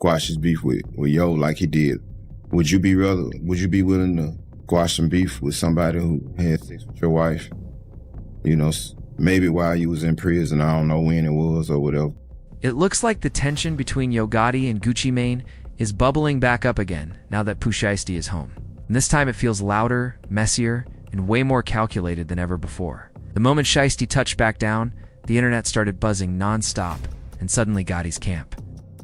squash his beef with Yo like he did, would you be willing to squash some beef with somebody who had sex with your wife? You know, maybe while you was in prison, I don't know when it was or whatever. It looks like the tension between Yo Gotti and Gucci Mane is bubbling back up again now that Pooh Shiesty is home. And this time it feels louder, messier, and way more calculated than ever before. The moment Shiesty touched back down, the internet started buzzing non-stop, and suddenly Gotti's camp.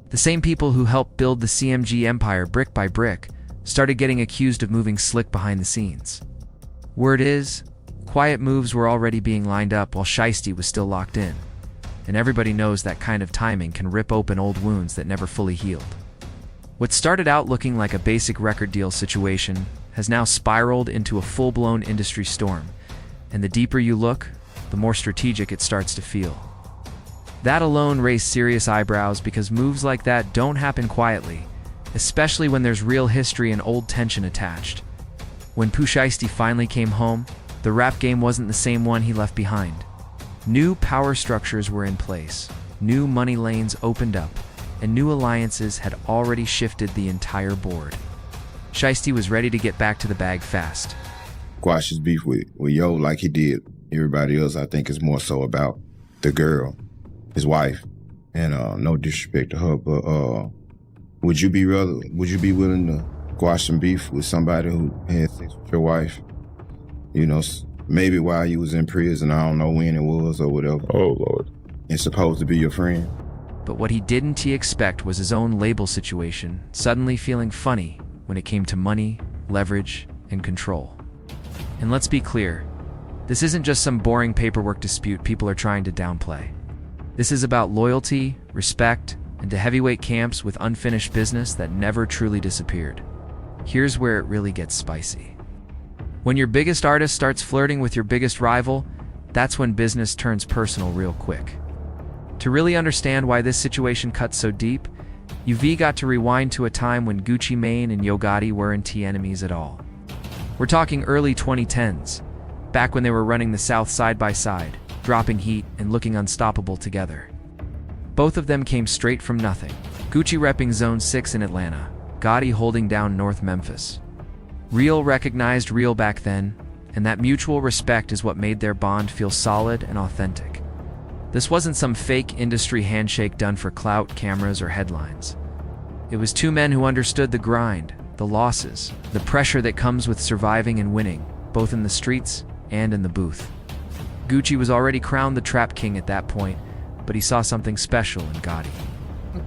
The same people who helped build the CMG empire brick by brick started getting accused of moving slick behind the scenes. Word is, quiet moves were already being lined up while Shiesty was still locked in. And everybody knows that kind of timing can rip open old wounds that never fully healed. What started out looking like a basic record deal situation has now spiraled into a full-blown industry storm, and the deeper you look, the more strategic it starts to feel. That alone raised serious eyebrows because moves like that don't happen quietly, especially when there's real history and old tension attached. When Pooh Shiesty finally came home, the rap game wasn't the same one he left behind. New power structures were in place, new money lanes opened up, and new alliances had already shifted the entire board. Shiesty was ready to get back to the bag fast. Squash his beef with Yo like he did everybody else. I think it's more so about the girl, his wife, and no disrespect to her, but would you be willing to squash some beef with somebody who had sex with your wife? You know, maybe while you was in prison, I don't know when it was or whatever. Oh, Lord. It's supposed to be your friend. But what he didn't expect was his own label situation suddenly feeling funny when it came to money, leverage, and control. And let's be clear, this isn't just some boring paperwork dispute people are trying to downplay. This is about loyalty, respect, and to heavyweight camps with unfinished business that never truly disappeared. Here's where it really gets spicy. When your biggest artist starts flirting with your biggest rival, that's when business turns personal real quick. To really understand why this situation cuts so deep, you've got to rewind to a time when Gucci Mane and Yo Gotti weren't enemies at all. We're talking early 2010s, back when they were running the South side by side, dropping heat and looking unstoppable together. Both of them came straight from nothing. Gucci repping Zone 6 in Atlanta, Gotti holding down North Memphis. Real recognized real back then, and that mutual respect is what made their bond feel solid and authentic. This wasn't some fake industry handshake done for clout, cameras, or headlines. It was two men who understood the grind, the losses, the pressure that comes with surviving and winning, both in the streets and in the booth. Gucci was already crowned the trap king at that point, but he saw something special in Gotti.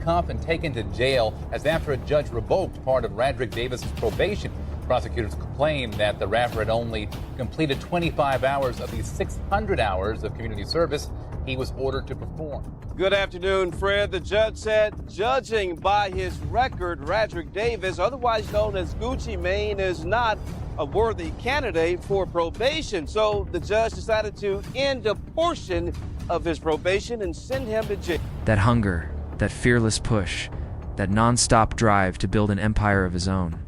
Cuffed and taken to jail as after a judge revoked part of Radrick Davis's probation. Prosecutors complained that the rapper had only completed 25 hours of the 600 hours of community service he was ordered to perform. Good afternoon, Fred. The judge said, judging by his record, Radrick Davis, otherwise known as Gucci Mane, is not a worthy candidate for probation. So the judge decided to end a portion of his probation and send him to jail. That hunger, that fearless push, that non-stop drive to build an empire of his own.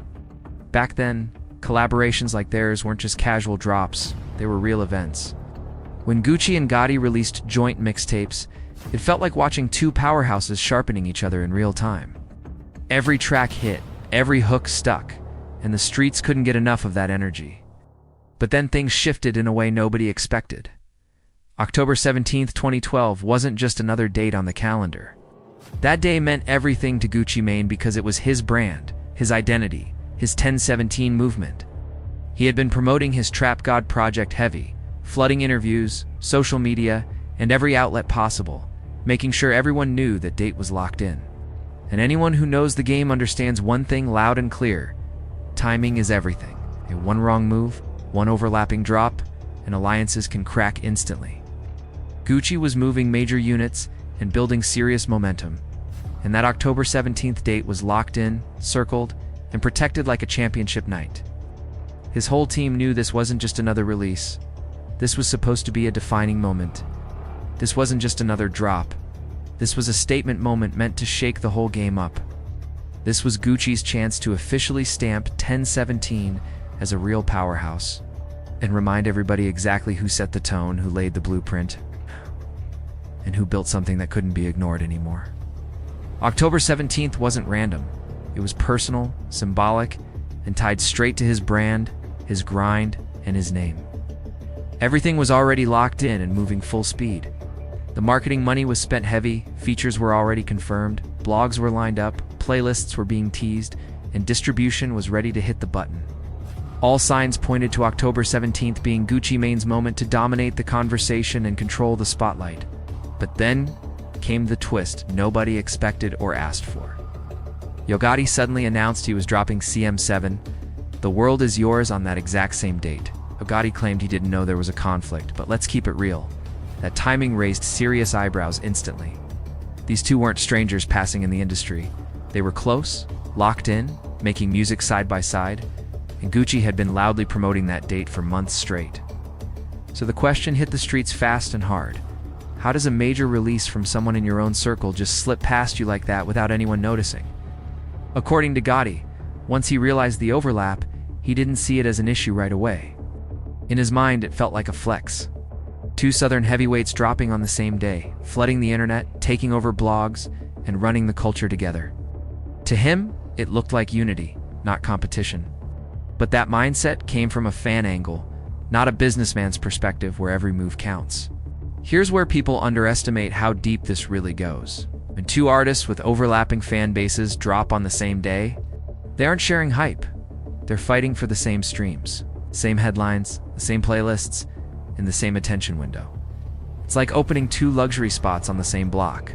Back then, collaborations like theirs weren't just casual drops, they were real events. When Gucci and Gotti released joint mixtapes, it felt like watching two powerhouses sharpening each other in real time. Every track hit, every hook stuck, and the streets couldn't get enough of that energy. But then things shifted in a way nobody expected. October 17th, 2012 wasn't just another date on the calendar. That day meant everything to Gucci Mane because it was his brand, his identity, his 1017 movement. He had been promoting his Trap God project heavy, flooding interviews, social media, and every outlet possible, making sure everyone knew that date was locked in. And anyone who knows the game understands one thing loud and clear: timing is everything. One wrong move, one overlapping drop, and alliances can crack instantly. Gucci was moving major units and building serious momentum, and that October 17th date was locked in, circled, and protected like a championship night. His whole team knew this wasn't just another release. This was supposed to be a defining moment. This wasn't just another drop. This was a statement moment meant to shake the whole game up. This was Gucci's chance to officially stamp 1017 as a real powerhouse and remind everybody exactly who set the tone, who laid the blueprint, and who built something that couldn't be ignored anymore. October 17th wasn't random. It was personal, symbolic, and tied straight to his brand, his grind, and his name. Everything was already locked in and moving full speed. The marketing money was spent heavy, features were already confirmed, blogs were lined up, playlists were being teased, and distribution was ready to hit the button. All signs pointed to October 17th being Gucci Mane's moment to dominate the conversation and control the spotlight. But then came the twist nobody expected or asked for. Gotti suddenly announced he was dropping CM7, The World Is Yours, on that exact same date. Gotti claimed he didn't know there was a conflict, but let's keep it real. That timing raised serious eyebrows instantly. These two weren't strangers passing in the industry. They were close, locked in, making music side by side, and Gucci had been loudly promoting that date for months straight. So the question hit the streets fast and hard. How does a major release from someone in your own circle just slip past you like that without anyone noticing? According to Gotti, once he realized the overlap, he didn't see it as an issue right away. In his mind, it felt like a flex. Two Southern heavyweights dropping on the same day, flooding the internet, taking over blogs, and running the culture together. To him, it looked like unity, not competition. But that mindset came from a fan angle, not a businessman's perspective where every move counts. Here's where people underestimate how deep this really goes. When two artists with overlapping fan bases drop on the same day, they aren't sharing hype. They're fighting for the same streams, same headlines, the same playlists, and the same attention window. It's like opening two luxury spots on the same block.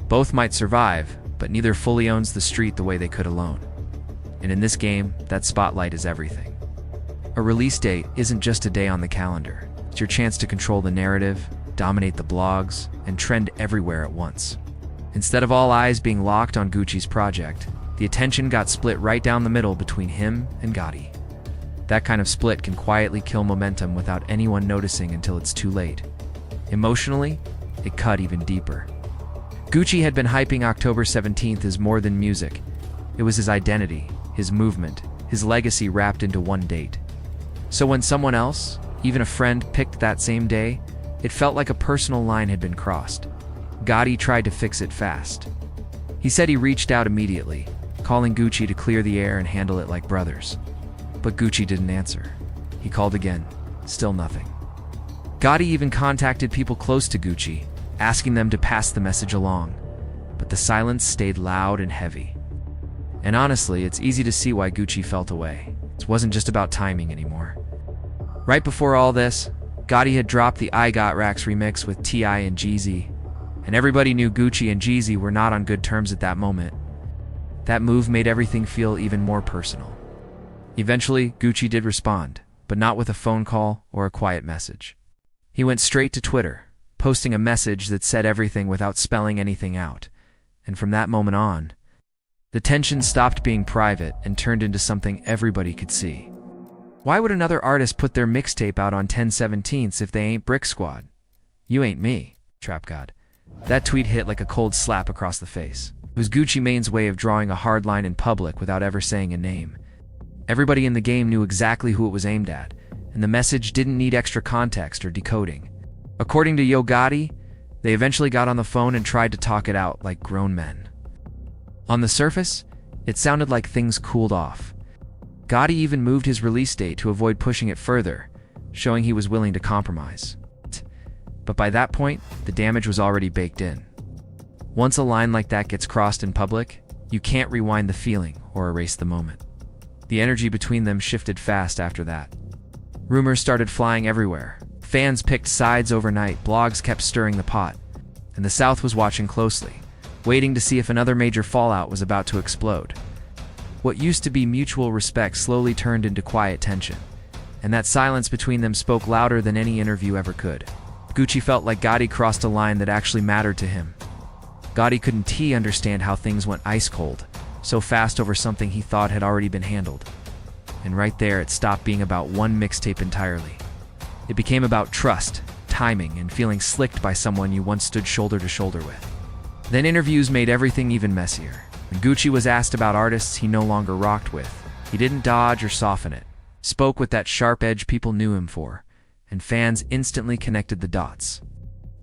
Both might survive, but neither fully owns the street the way they could alone. And in this game, that spotlight is everything. A release date isn't just a day on the calendar. It's your chance to control the narrative, dominate the blogs, and trend everywhere at once. Instead of all eyes being locked on Gucci's project, the attention got split right down the middle between him and Gotti. That kind of split can quietly kill momentum without anyone noticing until it's too late. Emotionally, it cut even deeper. Gucci had been hyping October 17th as more than music. It was his identity, his movement, his legacy wrapped into one date. So when someone else, even a friend, picked that same day, it felt like a personal line had been crossed. Gotti tried to fix it fast. He said he reached out immediately, calling Gucci to clear the air and handle it like brothers. But Gucci didn't answer. He called again, still nothing. Gotti even contacted people close to Gucci, asking them to pass the message along. But the silence stayed loud and heavy. And honestly, it's easy to see why Gucci felt away. It wasn't just about timing anymore. Right before all this, Gotti had dropped the I Got Racks remix with T.I. and Jeezy, and everybody knew Gucci and Jeezy were not on good terms at that moment. That move made everything feel even more personal. Eventually, Gucci did respond, but not with a phone call or a quiet message. He went straight to Twitter, posting a message that said everything without spelling anything out. And from that moment on, the tension stopped being private and turned into something everybody could see. Why would another artist put their mixtape out on 10/17 if they ain't Brick Squad? You ain't me, Trap God. That tweet hit like a cold slap across the face. It was Gucci Mane's way of drawing a hard line in public without ever saying a name. Everybody in the game knew exactly who it was aimed at, and the message didn't need extra context or decoding. According to Gotti, they eventually got on the phone and tried to talk it out like grown men. On the surface, it sounded like things cooled off. Gotti even moved his release date to avoid pushing it further, showing he was willing to compromise. But by that point, the damage was already baked in. Once a line like that gets crossed in public, you can't rewind the feeling or erase the moment. The energy between them shifted fast after that. Rumors started flying everywhere. Fans picked sides overnight, blogs kept stirring the pot, and the South was watching closely, waiting to see if another major fallout was about to explode. What used to be mutual respect slowly turned into quiet tension, and that silence between them spoke louder than any interview ever could. Gucci felt like Gotti crossed a line that actually mattered to him. Gotti couldn't understand how things went ice cold, so fast over something he thought had already been handled. And right there, it stopped being about one mixtape entirely. It became about trust, timing, and feeling slicked by someone you once stood shoulder to shoulder with. Then interviews made everything even messier. When Gucci was asked about artists he no longer rocked with, he didn't dodge or soften it. Spoke with that sharp edge people knew him for, and fans instantly connected the dots.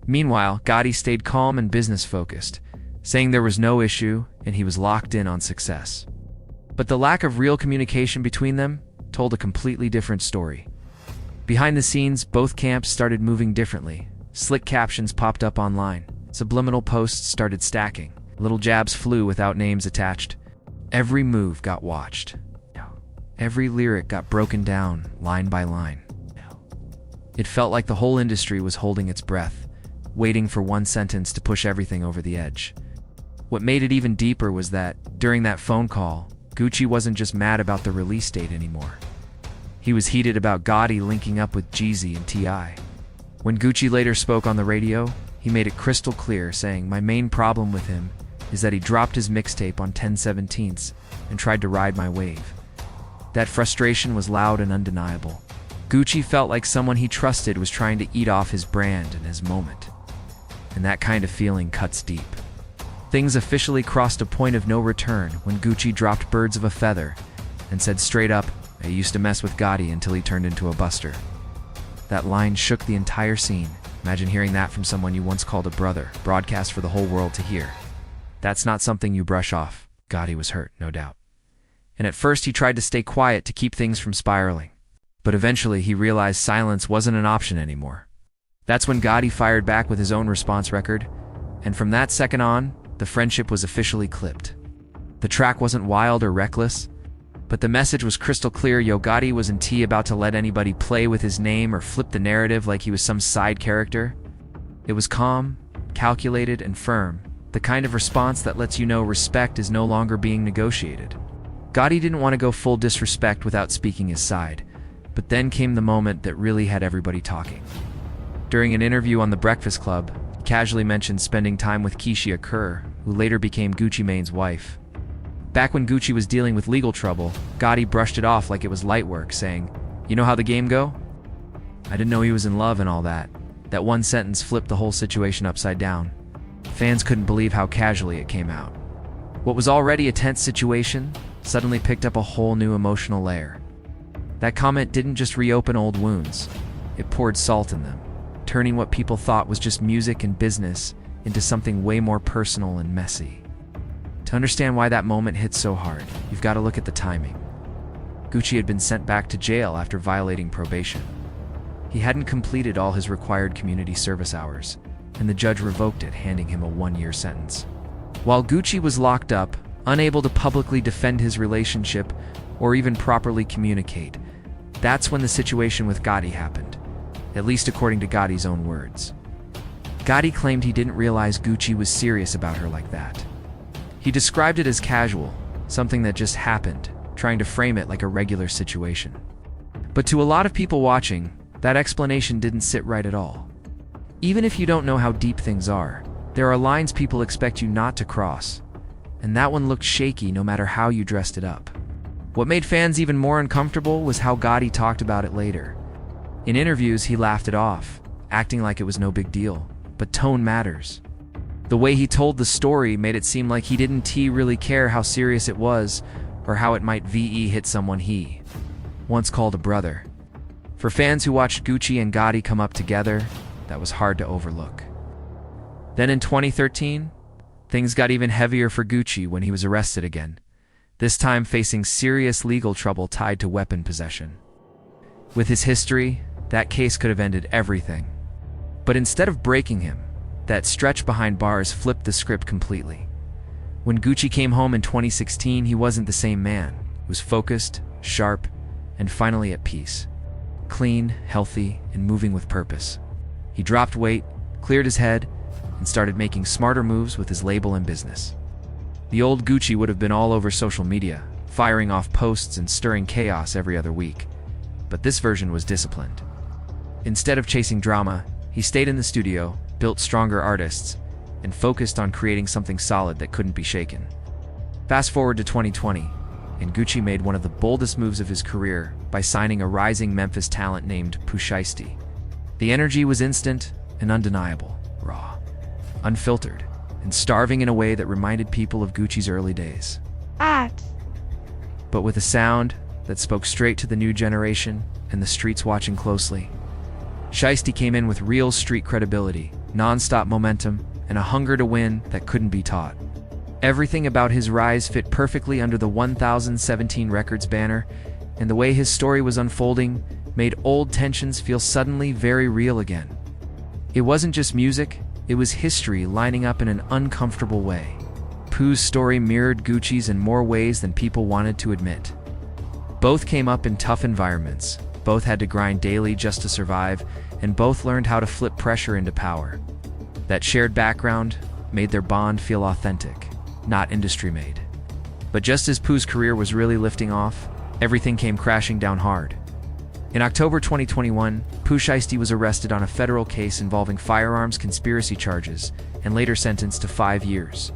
Meanwhile, Gotti stayed calm and business-focused, saying there was no issue and he was locked in on success. But the lack of real communication between them told a completely different story. Behind the scenes, both camps started moving differently. Slick captions popped up online. Subliminal posts started stacking. Little jabs flew without names attached. Every move got watched. Every lyric got broken down, line by line. It felt like the whole industry was holding its breath, waiting for one sentence to push everything over the edge. What made it even deeper was that, during that phone call, Gucci wasn't just mad about the release date anymore. He was heated about Gotti linking up with Jeezy and T.I. When Gucci later spoke on the radio, he made it crystal clear, saying, "My main problem with him is that he dropped his mixtape on 10/17 and tried to ride my wave." That frustration was loud and undeniable. Gucci felt like someone he trusted was trying to eat off his brand and his moment. And that kind of feeling cuts deep. Things officially crossed a point of no return when Gucci dropped Birds of a Feather and said straight up, "I used to mess with Gotti until he turned into a buster." That line shook the entire scene. Imagine hearing that from someone you once called a brother, broadcast for the whole world to hear. That's not something you brush off. Gotti was hurt, no doubt. And at first he tried to stay quiet to keep things from spiraling. But eventually he realized silence wasn't an option anymore. That's when Gotti fired back with his own response record, and from that second on, the friendship was officially clipped. The track wasn't wild or reckless, but the message was crystal clear. Yo Gotti wasn't about to let anybody play with his name or flip the narrative like he was some side character. It was calm, calculated, and firm, the kind of response that lets you know respect is no longer being negotiated. Gotti didn't want to go full disrespect without speaking his side, but then came the moment that really had everybody talking. During an interview on The Breakfast Club, he casually mentioned spending time with Keisha Kerr, who later became Gucci Mane's wife. Back when Gucci was dealing with legal trouble, Gotti brushed it off like it was light work, saying, "You know how the game go? I didn't know he was in love and all that." That one sentence flipped the whole situation upside down. Fans couldn't believe how casually it came out. What was already a tense situation suddenly picked up a whole new emotional layer. That comment didn't just reopen old wounds, it poured salt in them, turning what people thought was just music and business into something way more personal and messy. To understand why that moment hit so hard, you've got to look at the timing. Gucci had been sent back to jail after violating probation. He hadn't completed all his required community service hours, and the judge revoked it, handing him a 1-year sentence. While Gucci was locked up, unable to publicly defend his relationship or even properly communicate, that's when the situation with Gotti happened, at least according to Gotti's own words. Gotti claimed he didn't realize Gucci was serious about her like that. He described it as casual, something that just happened, trying to frame it like a regular situation. But to a lot of people watching, that explanation didn't sit right at all. Even if you don't know how deep things are, there are lines people expect you not to cross, and that one looked shaky no matter how you dressed it up. What made fans even more uncomfortable was how Gotti talked about it later. In interviews, he laughed it off, acting like it was no big deal, but tone matters. The way he told the story made it seem like he didn't really care how serious it was or how it might hit someone he once called a brother. For fans who watched Gucci and Gotti come up together, that was hard to overlook. Then in 2013, things got even heavier for Gucci when he was arrested again, this time facing serious legal trouble tied to weapon possession. With his history, that case could have ended everything. But instead of breaking him, that stretch behind bars flipped the script completely. When Gucci came home in 2016, he wasn't the same man. He was focused, sharp, and finally at peace. Clean, healthy, and moving with purpose. He dropped weight, cleared his head, and started making smarter moves with his label and business. The old Gucci would have been all over social media, firing off posts and stirring chaos every other week. But this version was disciplined. Instead of chasing drama, he stayed in the studio, built stronger artists, and focused on creating something solid that couldn't be shaken. Fast forward to 2020, and Gucci made one of the boldest moves of his career by signing a rising Memphis talent named Pooh Shiesty. The energy was instant and undeniable, raw, unfiltered, and starving in a way that reminded people of Gucci's early days. But with a sound that spoke straight to the new generation and the streets watching closely. Shiesty came in with real street credibility, non-stop momentum, and a hunger to win that couldn't be taught. Everything about his rise fit perfectly under the 1017 Records banner, and the way his story was unfolding made old tensions feel suddenly very real again. It wasn't just music, it was history lining up in an uncomfortable way. Pooh's story mirrored Gucci's in more ways than people wanted to admit. Both came up in tough environments, both had to grind daily just to survive, and both learned how to flip pressure into power. That shared background made their bond feel authentic, not industry-made. But just as Pooh's career was really lifting off, everything came crashing down hard. In October 2021, Pooh Shiesty was arrested on a federal case involving firearms conspiracy charges and later sentenced to 5 years.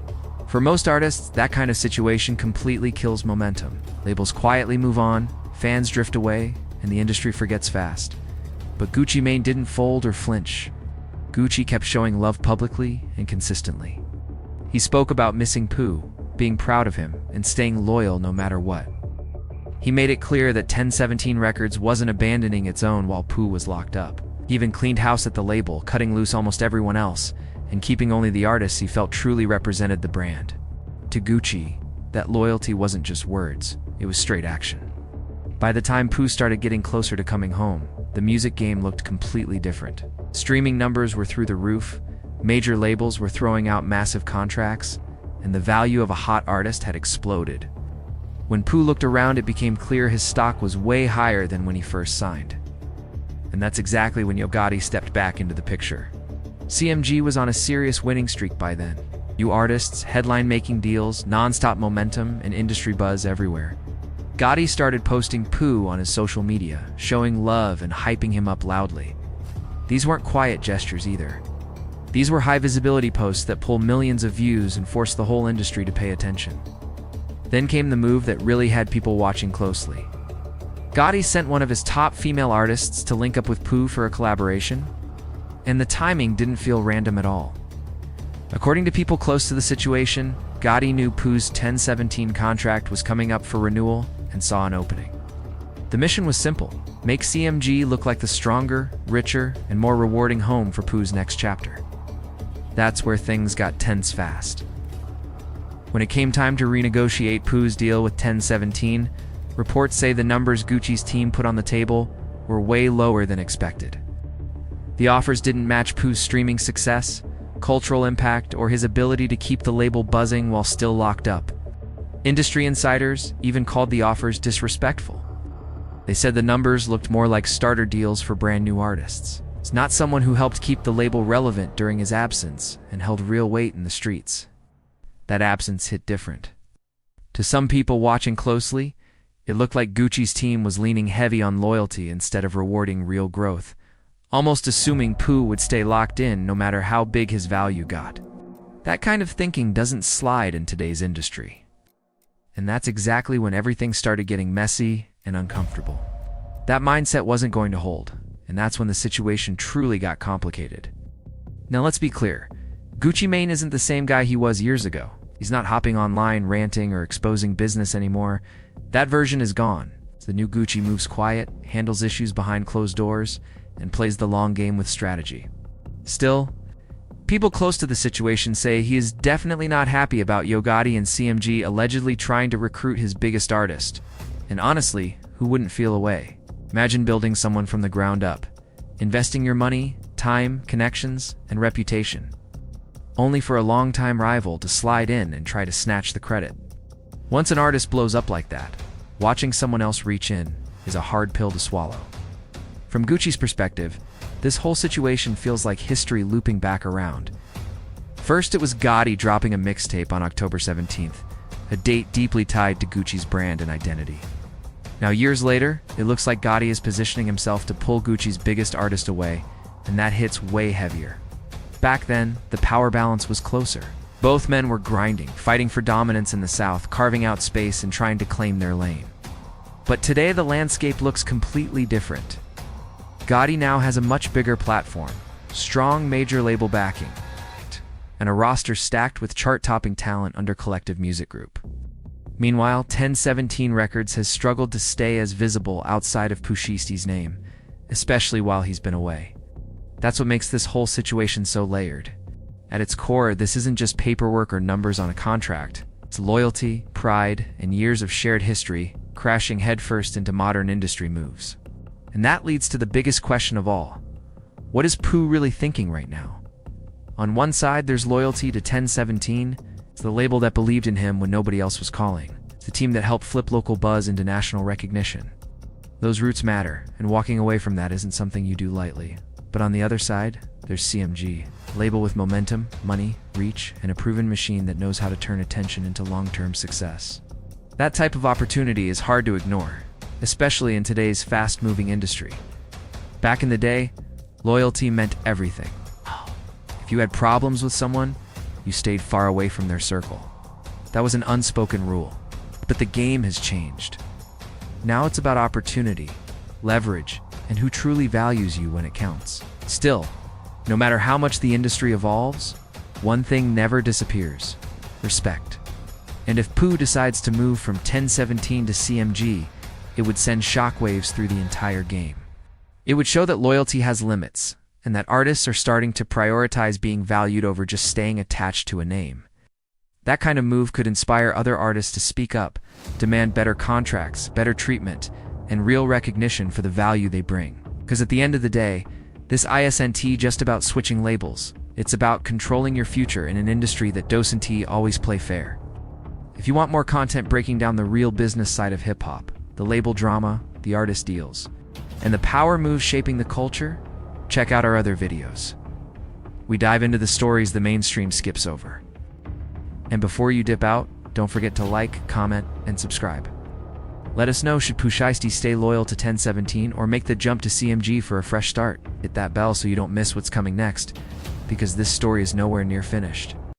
For most artists, that kind of situation completely kills momentum. Labels quietly move on, fans drift away, and the industry forgets fast. But Gucci Mane didn't fold or flinch. Gucci kept showing love publicly and consistently. He spoke about missing Pooh, being proud of him, and staying loyal no matter what. He made it clear that 1017 Records wasn't abandoning its own while Pooh was locked up. He even cleaned house at the label, cutting loose almost everyone else, and keeping only the artists he felt truly represented the brand. To Gucci, that loyalty wasn't just words, it was straight action. By the time Pooh started getting closer to coming home, the music game looked completely different. Streaming numbers were through the roof, major labels were throwing out massive contracts, and the value of a hot artist had exploded. When Pooh looked around, it became clear his stock was way higher than when he first signed. And that's exactly when Gotti stepped back into the picture. CMG was on a serious winning streak by then. New artists, headline-making deals, non-stop momentum, and industry buzz everywhere. Gotti started posting Pooh on his social media, showing love and hyping him up loudly. These weren't quiet gestures either. These were high-visibility posts that pull millions of views and force the whole industry to pay attention. Then came the move that really had people watching closely. Gotti sent one of his top female artists to link up with Pooh for a collaboration, and the timing didn't feel random at all. According to people close to the situation, Gotti knew Pooh's 1017 contract was coming up for renewal and saw an opening. The mission was simple: make CMG look like the stronger, richer, and more rewarding home for Pooh's next chapter. That's where things got tense fast. When it came time to renegotiate Pooh's deal with 1017, reports say the numbers Gucci's team put on the table were way lower than expected. The offers didn't match Pooh's streaming success, cultural impact, or his ability to keep the label buzzing while still locked up. Industry insiders even called the offers disrespectful. They said the numbers looked more like starter deals for brand new artists. It's not someone who helped keep the label relevant during his absence and held real weight in the streets. That absence hit different. To some people watching closely, it looked like Gucci's team was leaning heavy on loyalty instead of rewarding real growth, almost assuming Pooh would stay locked in no matter how big his value got. That kind of thinking doesn't slide in today's industry. And that's exactly when everything started getting messy and uncomfortable. That mindset wasn't going to hold, and that's when the situation truly got complicated. Now let's be clear. Gucci Mane isn't the same guy he was years ago. He's not hopping online, ranting, or exposing business anymore. That version is gone. The new Gucci moves quiet, handles issues behind closed doors, and plays the long game with strategy. Still, people close to the situation say he is definitely not happy about Gotti and CMG allegedly trying to recruit his biggest artist. And honestly, who wouldn't feel away? Imagine building someone from the ground up, investing your money, time, connections, and reputation, only for a longtime rival to slide in and try to snatch the credit. Once an artist blows up like that, watching someone else reach in is a hard pill to swallow. From Gucci's perspective, this whole situation feels like history looping back around. First, it was Gotti dropping a mixtape on October 17th, a date deeply tied to Gucci's brand and identity. Now, years later, it looks like Gotti is positioning himself to pull Gucci's biggest artist away, and that hits way heavier. Back then, the power balance was closer. Both men were grinding, fighting for dominance in the South, carving out space and trying to claim their lane. But today, the landscape looks completely different. Gotti now has a much bigger platform, strong major label backing, and a roster stacked with chart-topping talent under Collective Music Group. Meanwhile, 1017 Records has struggled to stay as visible outside of Pooh Shiesty's name, especially while he's been away. That's what makes this whole situation so layered. At its core, this isn't just paperwork or numbers on a contract. It's loyalty, pride, and years of shared history crashing headfirst into modern industry moves. And that leads to the biggest question of all. What is Pooh really thinking right now? On one side, there's loyalty to 1017. It's the label that believed in him when nobody else was calling. It's the team that helped flip local buzz into national recognition. Those roots matter, and walking away from that isn't something you do lightly. But on the other side, there's CMG, a label with momentum, money, reach, and a proven machine that knows how to turn attention into long-term success. That type of opportunity is hard to ignore, especially in today's fast-moving industry. Back in the day, loyalty meant everything. If you had problems with someone, you stayed far away from their circle. That was an unspoken rule. But the game has changed. Now it's about opportunity, leverage, and who truly values you when it counts. Still, no matter how much the industry evolves, one thing never disappears: respect. And if Pooh decides to move from 1017 to CMG, it would send shockwaves through the entire game. It would show that loyalty has limits, and that artists are starting to prioritize being valued over just staying attached to a name. That kind of move could inspire other artists to speak up, demand better contracts, better treatment, and real recognition for the value they bring. Because at the end of the day, this isn't just about switching labels. It's about controlling your future in an industry that doesn't always play fair. If you want more content breaking down the real business side of hip-hop, the label drama, the artist deals, and the power moves shaping the culture, check out our other videos. We dive into the stories the mainstream skips over. And before you dip out, don't forget to like, comment, and subscribe. Let us know, should Pooh Shiesty stay loyal to 1017 or make the jump to CMG for a fresh start? Hit that bell so you don't miss what's coming next, because this story is nowhere near finished.